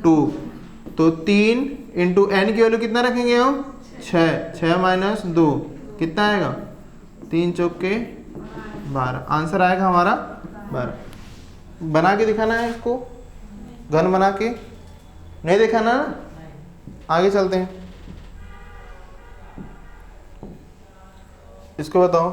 2, तो 3 into N की value कितना रखेंगे हम 6, 6 माइनस 2 कितना आएगा 3 चौके 12, आंसर आएगा हमारा 12। बना के दिखाना है इसको, घन बना के नहीं दिखाना ना, आगे चलते हैं। इसको बताओ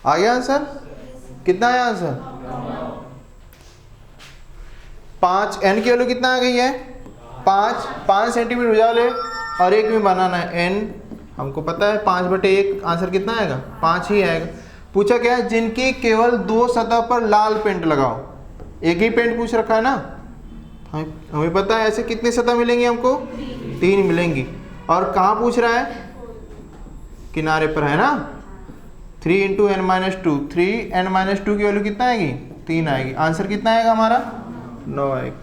आ गया आंसर, कितना है आंसर 5, एन की वैल्यू कितना आ गई है 5 सेंटीमीटर भुजा ले और एक में बनाना है एन, हमको पता है 5/1, आंसर कितना आएगा 5 ही आएगा। पूछा क्या है जिनकी केवल 2 सतह पर लाल पेंट लगाओ, एक ही पेंट पूछ रखा है ना, हमें पता है ऐसे कितनी सतह मिलेंगी हमको 3 मिलेंगी, और कहाँ पूछ रहा है किनारे पर है ना, 3 इंटू एन माइनस 2, 3n-2 की वैल्यू कितना आएगी 3 आएगी, आंसर कितना आएगा हमारा 9 आएगा।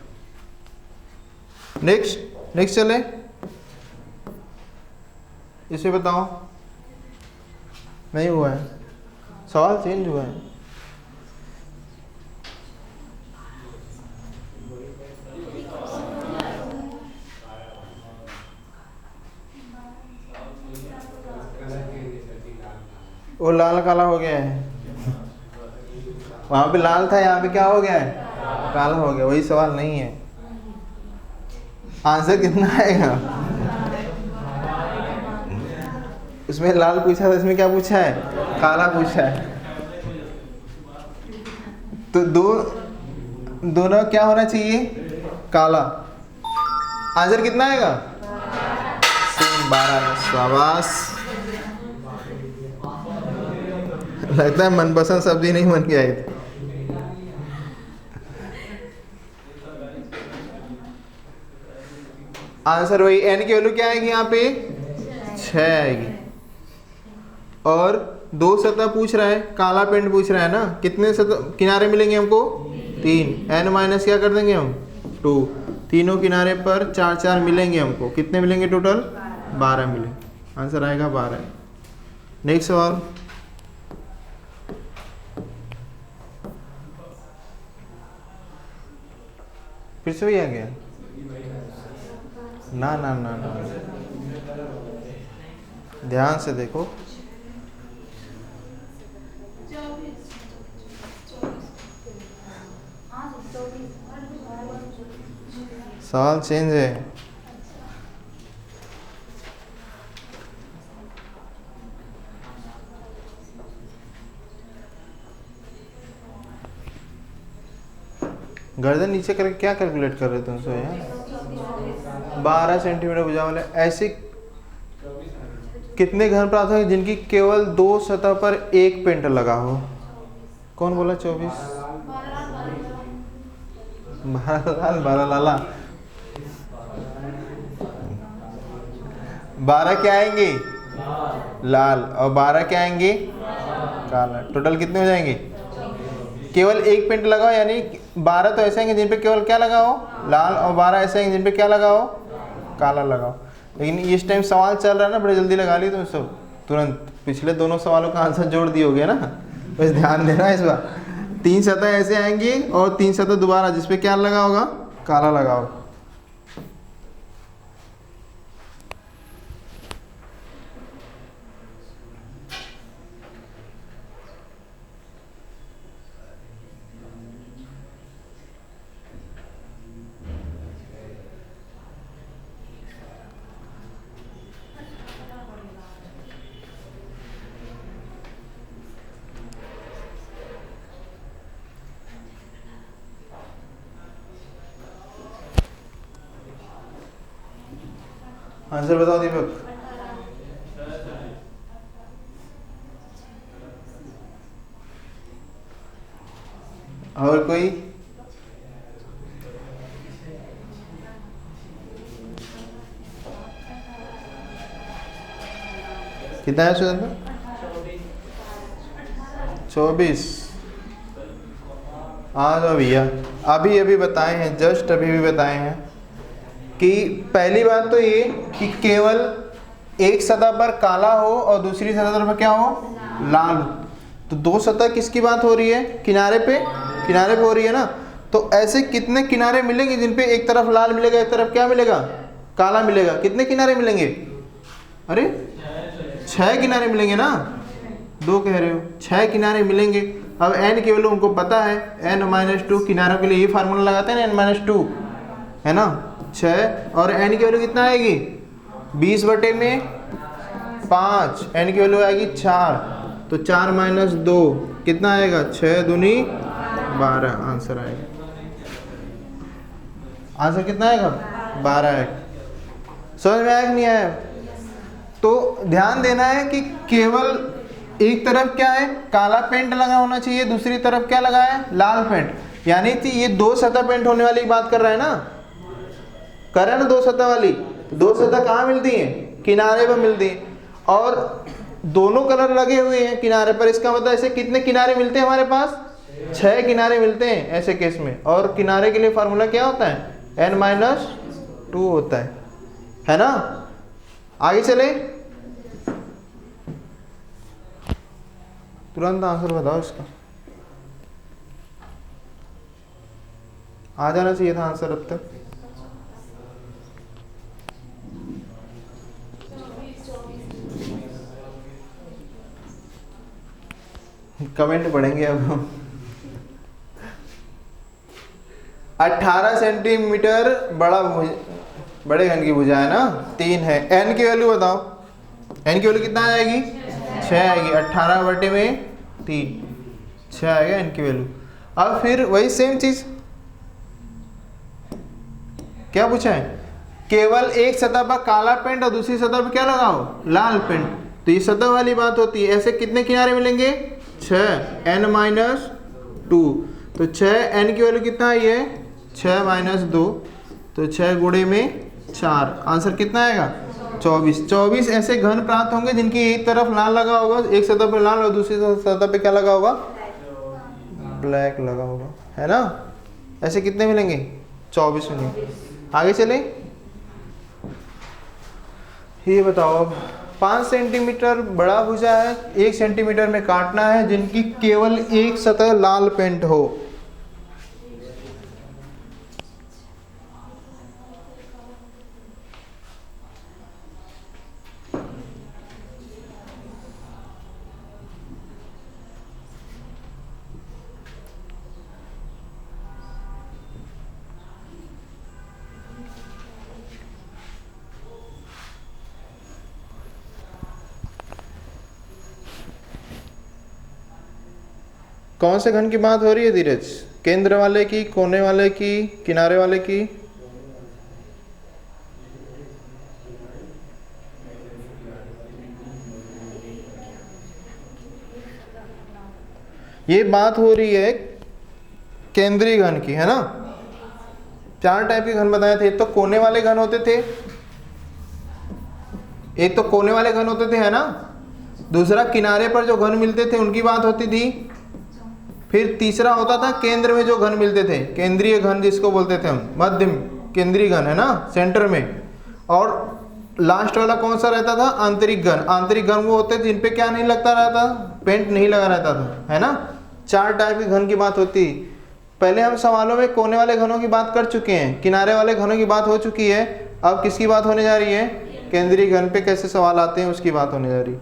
नेक्स्ट चले, इसे बताओ, नहीं हुआ है, सवाल चेंज हुआ है। वो लाल काला हो गया है, वहां पे लाल था, यहाँ पे क्या हो गया है काला हो गया, वही सवाल नहीं है। आंसर कितना आएगा, उसमें लाल पूछा था, इसमें क्या पूछा है काला पूछा है, तो दोनों क्या होना चाहिए काला, आंसर कितना आएगा 12। शाबाश, लगता है मनपसंद सब्जी नहीं बन के आई थी। आंसर वही, एन की वैल्यू क्या आएगी यहाँ पे 6 आएगी, और 2 सतह पूछ रहा है, काला पेंट पूछ रहा है ना, कितने सतह किनारे मिलेंगे हमको 3, एन माइनस क्या कर देंगे हम 2, तीनों किनारे पर 4 मिलेंगे हमको, कितने मिलेंगे टोटल 12 मिलेंगे, आंसर आएगा 12। नेक्स्ट सवाल, फिर से वही आ गया ना ना ना ना, ध्यान से देखो, सवाल चेंज है। गर्दन नीचे करके क्या कैलकुलेट कर रहे थे तुमसे यार, 12 सेंटीमीटर भुजा वाले, ऐसे कितने घन प्राप्त होंगे जिनकी केवल 2 सतह पर एक पेंट लगा हो, कौन बोला 24, 12 लाला, 12 क्या आएंगे लाल और 12 क्या आएंगे काला, टोटल कितने हो जाएंगे, केवल एक पेंट लगाओ, यानी 12 तो ऐसे हैं जिन पे केवल क्या लगाओ लाल, और 12 ऐसे हैं जिन पे क्या लगाओ काला लगाओ। लेकिन इस टाइम सवाल चल रहा है ना, बड़े जल्दी लगा ली तुम सब तुरंत, पिछले दोनों सवालों का आंसर जोड़ दिए ना, बस ध्यान देना इस बार। 3 सतह ऐसे आएंगी और 3 सतह दोबारा जिसपे क्या लगा होगा काला लगा होगा। आंसर बताओ दीपक। और कोई कितना है सुरेंद्र? 24। हाँ तो भैया अभी अभी बताए हैं, जस्ट अभी भी बताए हैं कि पहली बात तो ये कि केवल एक सतह पर काला हो और दूसरी सतह पर क्या हो, लाल। तो दो सतह किसकी बात हो रही है? किनारे पे हो रही है ना। तो ऐसे कितने किनारे मिलेंगे जिन पे एक तरफ लाल मिलेगा, एक तरफ क्या मिलेगा, काला मिलेगा? कितने किनारे मिलेंगे? अरे 6 किनारे मिलेंगे ना, 2 कह रहे हो, 6 किनारे मिलेंगे। अब n की वैल्यू हमको पता है, n-2 किनारों के लिए ये फार्मूला लगाते हैं ना, n-2 है ना, 6। और n की वैल्यू कितना आएगी? 20/5। n की वैल्यू आएगी 4, तो 4 - 2 कितना आएगा? 6 दूनी 12 आंसर आएगा। आंसर कितना आएगा? 12 है। समझ में आया कि नहीं आया? तो ध्यान देना है कि केवल एक तरफ क्या है, काला पेंट लगा होना चाहिए, दूसरी तरफ क्या लगा है, लाल पेंट। यानी कि ये 2 सतह पेंट होने वाली बात कर रहा है ना, कर रहा है ना 2 सतह वाली। 2 सतह कहाँ मिलती हैं? किनारे पर मिलती हैं, और दोनों कलर लगे हुए हैं किनारे पर। इसका मतलब ऐसे कितने किनारे मिलते हैं हमारे पास? 6 किनारे मिलते हैं ऐसे केस में। और किनारे के लिए फार्मूला क्या होता है? n-2 होता है ना। आगे चले, तुरंत आंसर बताओ इसका। आ जाना चाहिए था आंसर अब तक। कमेंट पढ़ेंगे अब हम। 18 सेंटीमीटर बड़े घन की भुजा है ना, 3 है। n की वैल्यू बताओ, n की वैल्यू कितना आ जाएगी? 6 आएगी। 18/3 6 आएगा n की वैल्यू। अब फिर वही सेम चीज, क्या पूछा है? केवल एक सतह पर काला पेंट और दूसरी सतह पर क्या लगाओ, लाल पेंट। तो ये सतह वाली बात होती है। ऐसे कितने किनारे मिलेंगे? 6, n-2। तो 6, n की वैल्यू कितना आई है? 6 - 2, तो 6 गुणे में 4, आंसर कितना आएगा? 24। 24 ऐसे घन प्राप्त होंगे जिनकी एक तरफ लाल लगा होगा, एक सतह पर लाल और दूसरी सतह पे क्या लगा होगा? ब्लैक लगा होगा, है ना। ऐसे कितने मिलेंगे? 24 मिलेंगे। आगे चले, ये बताओ अब 5 सेंटीमीटर बड़ा भुजा है, 1 सेंटीमीटर में काटना है, जिनकी केवल एक सतह लाल पेंट हो। कौन से घन की बात हो रही है धीरज? केंद्र वाले की, कोने वाले की, किनारे वाले की? ये बात हो रही है केंद्रीय घन की, है ना। 4 टाइप के घन बताए थे। एक तो कोने वाले घन होते थे, है ना। दूसरा किनारे पर जो घन मिलते थे उनकी बात होती थी। फिर तीसरा होता था केंद्र में जो घन मिलते थे, केंद्रीय घन जिसको बोलते थे हम, मध्य केंद्रीय घन, है ना, सेंटर में। और लास्ट वाला कौन सा रहता था? आंतरिक घन। आंतरिक घन वो होते जिन पे क्या नहीं लगता रहता, पेंट नहीं लगा रहता था, है ना। 4 टाइप के घन की बात होती। पहले हम सवालों में कोने वाले घनों की बात कर चुके हैं, किनारे वाले घनों की बात हो चुकी है। अब किसकी बात होने जा रही है? केंद्रीय घन पे कैसे सवाल आते हैं उसकी बात होने जा रही।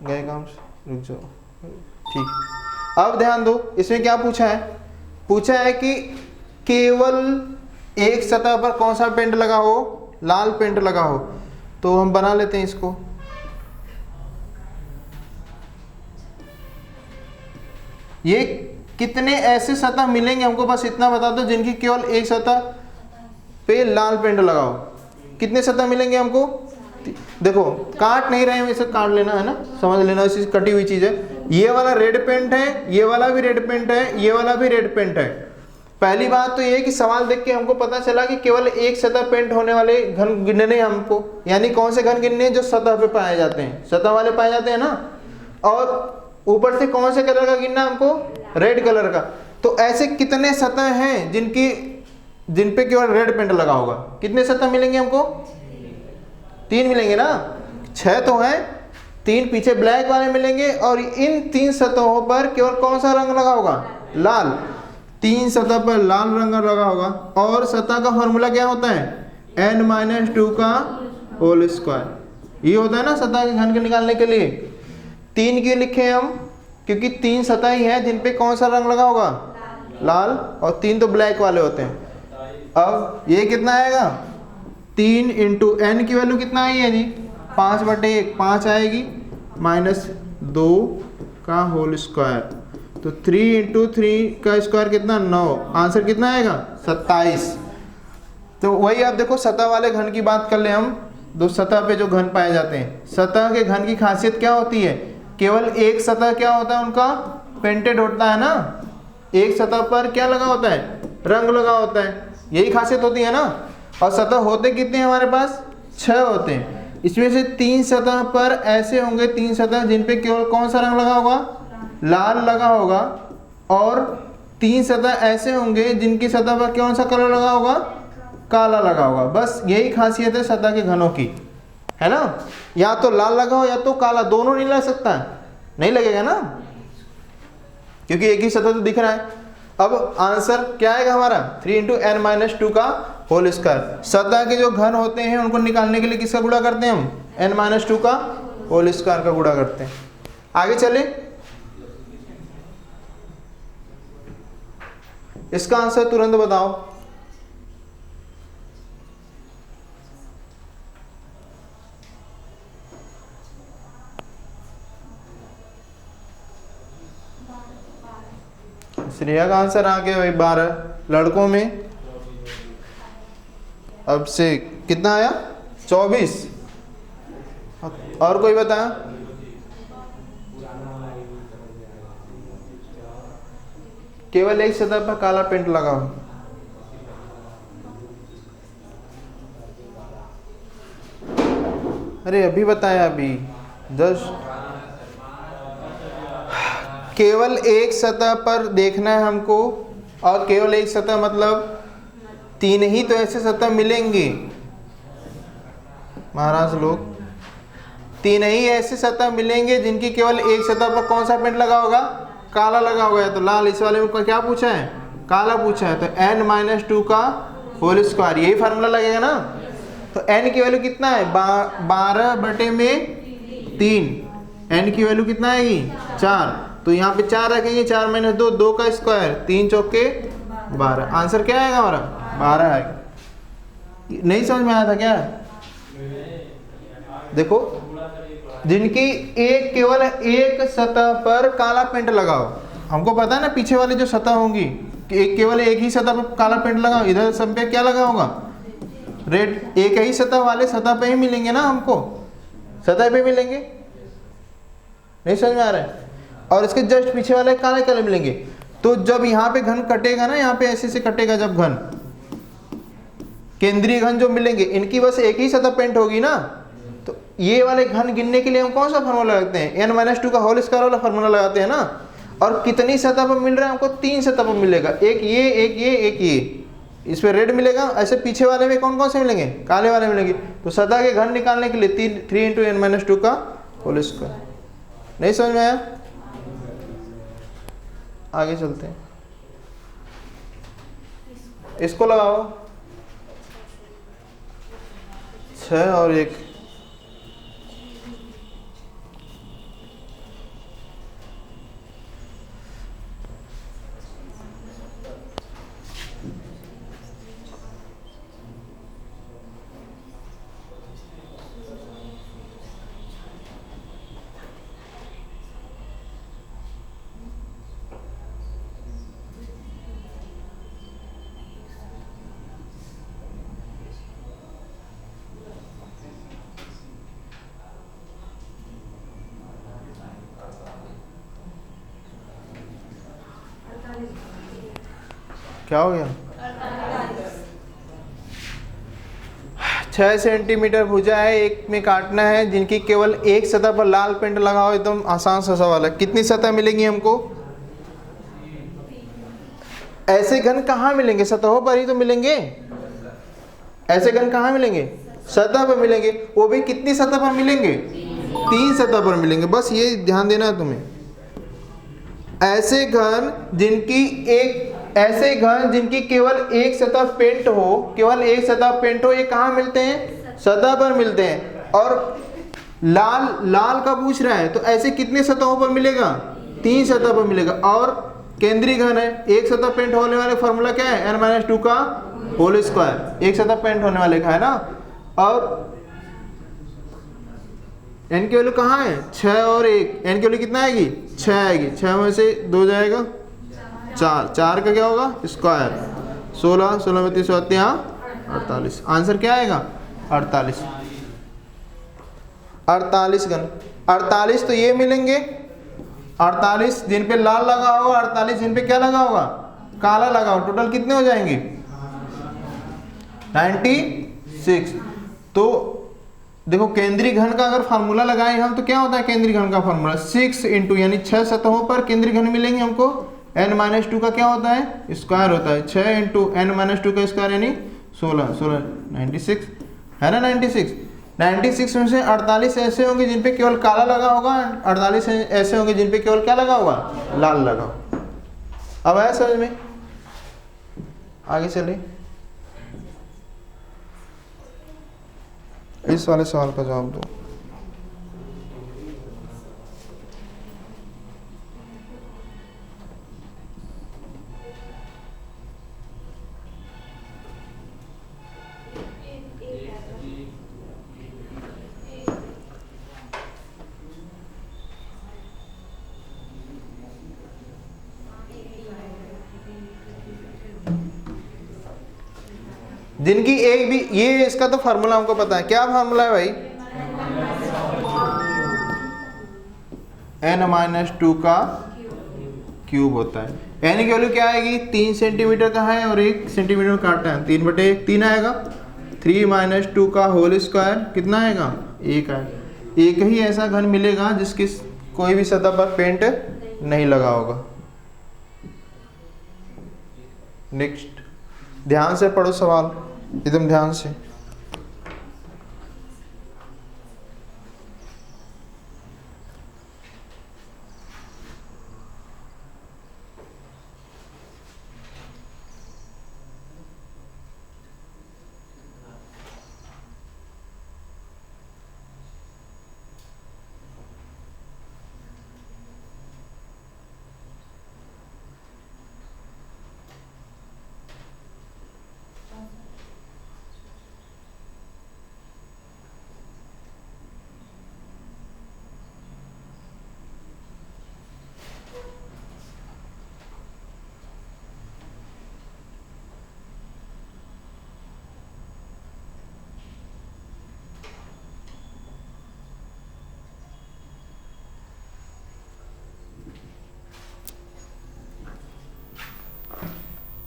गए काम से, रुक जाओ, ठीक। अब ध्यान दो, इसमें क्या पूछा है? पूछा है कि केवल एक सतह पर कौन सा पेंट लगा हो? लाल पेंट लगा हो। तो हम बना लेते हैं इसको। ये कितने ऐसे सतह मिलेंगे हमको, बस इतना बता दो, जिनकी केवल एक सतह पे लाल पेंट लगा हो। कितने सतह मिलेंगे हमको? देखो काट नहीं रहे हैं, इसे काट लेना, है ना, समझ लेना, इसी कटी हुई चीज है। ये वाला रेड पेंट है, ये वाला भी रेड पेंट है, ये वाला भी रेड पेंट है। पहली बात तो ये है कि सवाल देख के हमको पता चला कि केवल एक सतह पेंट होने वाले घन गिनने हमको, यानी कौन से घन गिनने जो सतह पे पाए जाते हैं, सतह वाले पाए जाते हैं ना। और ऊपर से कौन से कलर का गिनना हमको, रेड कलर का। तो ऐसे कितने सतह हैं जिन पे केवल रेड पेंट लगा होगा? कितने सतह मिलेंगे हमको? 3 मिलेंगे ना, 6 तो है, 3 पीछे ब्लैक वाले मिलेंगे और इन 3 सतहों पर केवल कौन सा रंग लगा होगा? लाल। 3 सतह पर लाल रंग लगा होगा। और सतह का फॉर्मूला क्या होता है? n-2 का होल स्क्वायर। ये होता है ना सतह के घन के निकालने के लिए। 3 क्यों लिखे हम? क्योंकि 3 सतह ही है जिन पे कौन सा रंग लगा होगा? लाल। और 3 तो ब्लैक वाले होते हैं। अब ये कितना आएगा? 3 इंटू n की वैल्यू कितना आई है जी? 5/1, 5 आएगी, -2 का होल स्क्वायर। तो 3 इंटू 3 का स्क्वायर कितना? 9। आंसर कितना आएगा? 27। तो वही आप देखो, सतह वाले घन की बात कर ले हम, दो सतह पे जो घन पाए जाते हैं। सतह के घन की खासियत क्या होती है? केवल एक सतह क्या होता है उनका? पेंटेड होता है ना। एक सतह पर क्या लगा होता है? रंग लगा होता है। यही खासियत होती है ना। और सतह होते कितने हैं हमारे पास? 6 होते हैं। इसमें से 3 सतह पर ऐसे होंगे, 3 सतह जिन पे केवल कौन सा रंग लगा होगा? लाल लगा होगा। और 3 सतह ऐसे होंगे जिनकी सतह पर कौन सा कलर लगा होगा? काला लगा होगा। बस यही खासियत है सतह के घनों की, है ना। या तो लाल लगा हो या तो काला, दोनों नहीं लग सकता, नहीं लगेगा ना, क्योंकि एक ही सतह तो दिख रहा है। अब आंसर क्या आएगा हमारा? 3 इंटू n-2 का होल स्क्वायर। सतह के जो घन होते हैं उनको निकालने के लिए किसका गुणा करते हैं हम? n-2 का होल स्क्वायर का गुणा करते हैं। आगे चले, इसका आंसर तुरंत बताओ। श्रेया का आंसर आ गया भाई 12। लड़कों में अब से कितना आया? 24। और कोई बताया? केवल एक सतह पर काला पेंट लगा हो। अरे अभी बताया, अभी जस्ट। केवल एक सतह पर देखना है हमको, और केवल एक सतह मतलब 3 ही तो ऐसे सतह मिलेंगे महाराज लोग। 3 ही ऐसे सतह मिलेंगे जिनकी केवल एक सतह पर कौन सा पेंट लगा होगा? काला लगा हुआ है। तो लाल, इस वाले में क्या पूछा है? काला पूछा है। तो n-2 का होल स्क्वायर, यही फार्मूला लगेगा ना। तो n की वैल्यू कितना है? 12/3। n की वैल्यू कितना आएगी? 4। तो यहाँ पे 4 रखेंगे, 4 - 2, 2 का स्क्वायर, 3 चौके 12। आंसर क्या आएगा हमारा? 12 आएगा। नहीं समझ में आया था क्या? देखो, जिनकी केवल एक सतह पर काला पेंट लगाओ, हमको पता है ना पीछे वाली जो सतह होंगी कि केवल एक ही सतह पर काला पेंट लगाओ, इधर सब पे क्या लगा होगा? रेड। एक ही सतह वाले सतह पे ही मिलेंगे ना हमको, सतह पे मिलेंगे। नहीं समझ में आ रहा है? और इसके जस्ट पीछे वाले काले काले मिलेंगे। तो जब यहाँ पे घन कटेगा ना, यहाँ पे ऐसे से कटेगा जब घन, केंद्रीय घन जो मिलेंगे, इनकी बस एक ही सतह पेंट होगी ना। तो ये वाले घन गिनने के लिए हम कौन सा फार्मूला लगाते हैं? n-2 का होल स्क्वायर वाला फार्मूला लगाते हैं ना। और कितनी सतह पर मिल रहा है हमको? 3 सतह पर मिलेगा। एक ये, एक ये, एक ये। इस पे रेड मिलेगा। ऐसे पीछे वाले में कौन कौन से मिलेंगे? काले वाले मिलेंगे। तो सतह के घन निकालने के लिए 3 इंटू n-2 का होल स्क्वायर। नहीं समझ में आया? आगे चलते हैं, इसको लगाओ। 6 और 1। क्या हो गया? 6 सेंटीमीटर भुजा है, एक में काटना है, जिनकी केवल एक सतह पर लाल पेंट लगा हो। एकदम आसान सा सवाल है। कितनी सतह मिलेंगी हमको? ऐसे घन कहाँ मिलेंगे? सतहों पर ही तो मिलेंगे। ऐसे घन कहाँ मिलेंगे? सतह पर मिलेंगे। वो भी कितनी सतह पर मिलेंगे? 3 सतह पर मिलेंगे। बस ये ध्यान देना है तुम्हें। ऐसे घन जिनकी केवल एक सतह पेंट हो, केवल एक सतह पेंट हो, ये कहाँ मिलते हैं? सतह पर मिलते हैं। और लाल का पूछ रहा है, तो ऐसे कितने सतहों पर मिलेगा? 3 सतह पर मिलेगा। और केंद्रीय घन है, एक सतह पेंट होने वाले फॉर्मूला क्या है? n-2 का होल स्क्वायर। एक सतह पेंट होने वाले का है ना। और n की वैल्यू कहाँ है? 6 और 1। n की वैल्यू कितना आएगी? 6 आएगी। 6 में से 2 जाएगा 4 का क्या होगा? स्क्वायर। 16 में 30 होते हैं 48। आंसर क्या आएगा? 48 घन। 48 तो ये मिलेंगे, 48 जिन पे लाल लगा होगा, 48 जिन पे क्या लगा होगा? काला लगा होगा। टोटल कितने हो जाएंगे? 96। तो देखो, केंद्रीय घन का अगर फार्मूला लगाएं हम तो क्या होता है? केंद्रीय घन का फार्मूला 6 इंटू, यानी 6 सतहों पर केंद्रीय घन मिलेंगे हमको। n-2 का क्या होता है? स्क्वायर होता है। 6 इंटू n-2 का स्क्वायर यानी 16 96 है ना। 96 में से 48 ऐसे होंगे जिन पे केवल काला लगा होगा, 48 ऐसे होंगे जिन पे केवल क्या लगा होगा? लाल लगा होगा। अब आया समझ में? आगे चले, इस वाले सवाल का जवाब दो। जिनकी एक भी, ये इसका तो फार्मूला हमको पता है। क्या फार्मूला है भाई? n-2 का क्यूब होता है। n की वैल्यू क्या आएगी? 3 सेंटीमीटर का है और 1 सेंटीमीटर काटना है, 3/1 3 आएगा। 3 - 2 का होल स्क्वायर कितना आएगा? 1 आएगा। एक ही ऐसा घन मिलेगा जिसकी कोई भी सतह पर पेंट नहीं लगा होगा। नेक्स्ट, ध्यान से पढ़ो सवाल, एकदम ध्यान से।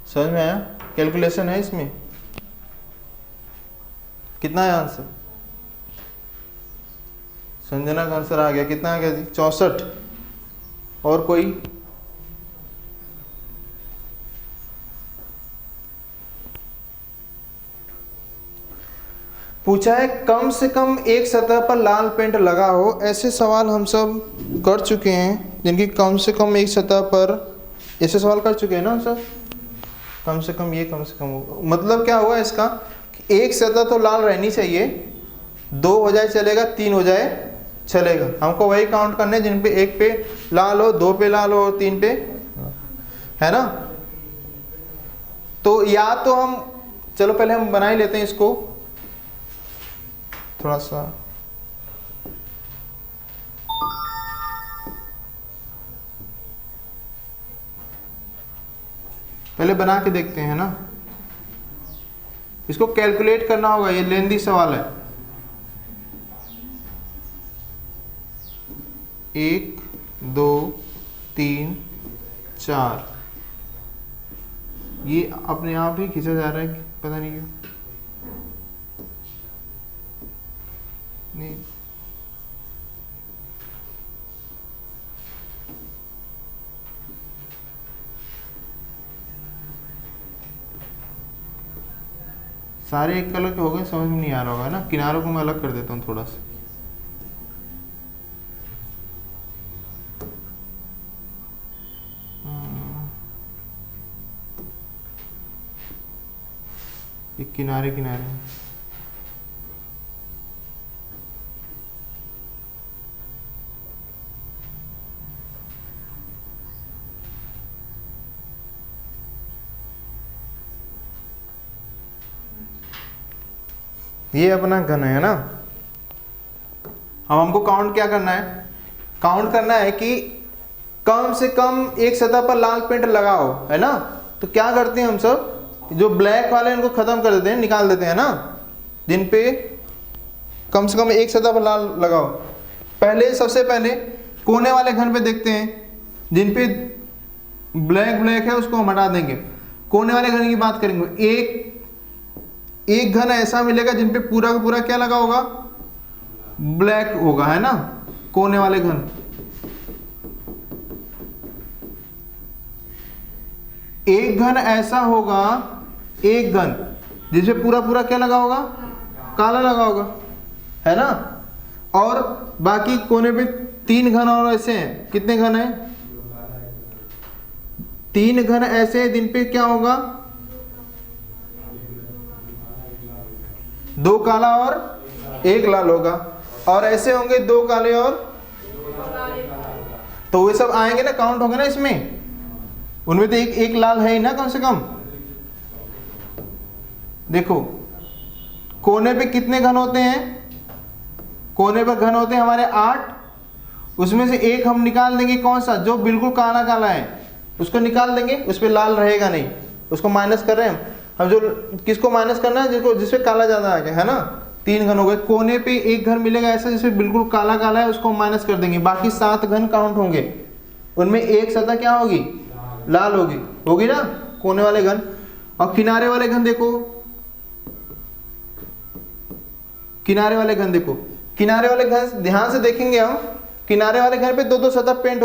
समझ में आया? कैलकुलेशन है इसमें। कितना है आंसर? संजना का आंसर आ गया। कितना आ गया जी? 64। और कोई? पूछा है कम से कम एक सतह पर लाल पेंट लगा हो। ऐसे सवाल हम सब कर चुके हैं, जिनकी कम से कम एक सतह पर, ऐसे सवाल कर चुके हैं ना हम सब। कम से कम ये, कम से कम वो, मतलब क्या हुआ इसका? एक सतह तो लाल रहनी चाहिए, 2 हो जाए चलेगा, 3 हो जाए चलेगा। हमको वही काउंट करने जिन पे 1 पे लाल हो, 2 पे लाल हो और 3 पे, है ना। तो या तो हम, चलो पहले हम बना ही लेते हैं इसको थोड़ा सा। पहले बना के देखते हैं ना। इसको कैलकुलेट करना होगा, ये लेंदी सवाल है। 1 2 3 4 ये अपने आप ही खींचा जा रहा है, पता नहीं क्यों। नहीं, सारे एक कलर के हो गए, समझ में नहीं आ रहा होगा ना। किनारों को मैं अलग कर देता हूँ थोड़ा सा। ये किनारे किनारे ये अपना घन है ना। अब हमको काउंट क्या करना है, काउंट करना है कि कम से कम एक सतह पर लाल पेंट लगाओ, है ना। तो क्या करते हैं हम सब, जो ब्लैक वाले इनको खत्म कर देते हैं, निकाल देते हैं ना, जिन पे कम से कम एक सतह पर लाल लगाओ। पहले सबसे पहले कोने वाले घन पे देखते हैं, जिन पे ब्लैक ब्लैक है उसको हम हटा देंगे। कोने वाले घन की बात करेंगे, एक घन ऐसा मिलेगा जिन पे पूरा का पूरा क्या लगा होगा, ब्लैक होगा, है ना, कोने वाले घन। एक घन ऐसा होगा, एक घन जिसपे पूरा पूरा क्या लगा होगा, काला लगा होगा, है ना। और बाकी कोने पे 3 घन और ऐसे हैं। कितने घन हैं, 3 घन ऐसे हैं जिन पे क्या होगा, 2 काला और 1 लाल होगा। और ऐसे होंगे 2 काले और, तो वे सब आएंगे ना, काउंट होंगे ना इसमें। उनमें तो एक लाल है ही ना कम से कम। देखो कोने पे कितने घन होते हैं, कोने पर घन होते हैं हमारे 8। उसमें से एक हम निकाल देंगे, कौन सा, जो बिल्कुल काला काला है उसको निकाल देंगे, उस पर लाल रहेगा नहीं, उसको माइनस कर रहे हैं हम। जो किसको माइनस करना है, जिसको जिसपे काला ज्यादा आ गया, है ना। 3 घन हो गए। कोने पे एक घन मिलेगा ऐसा जिसमें बिल्कुल काला काला है, उसको माइनस कर देंगे। बाकी 7 घन काउंट होंगे, उनमें एक सतह क्या होगी, लाल होगी, होगी ना, कोने वाले घन। और किनारे वाले घन देखो, किनारे वाले घन देखो, किनारे वाले घन ध्यान से देखेंगे हम, किनारे वाले घन पे 2-2 सतह पेंट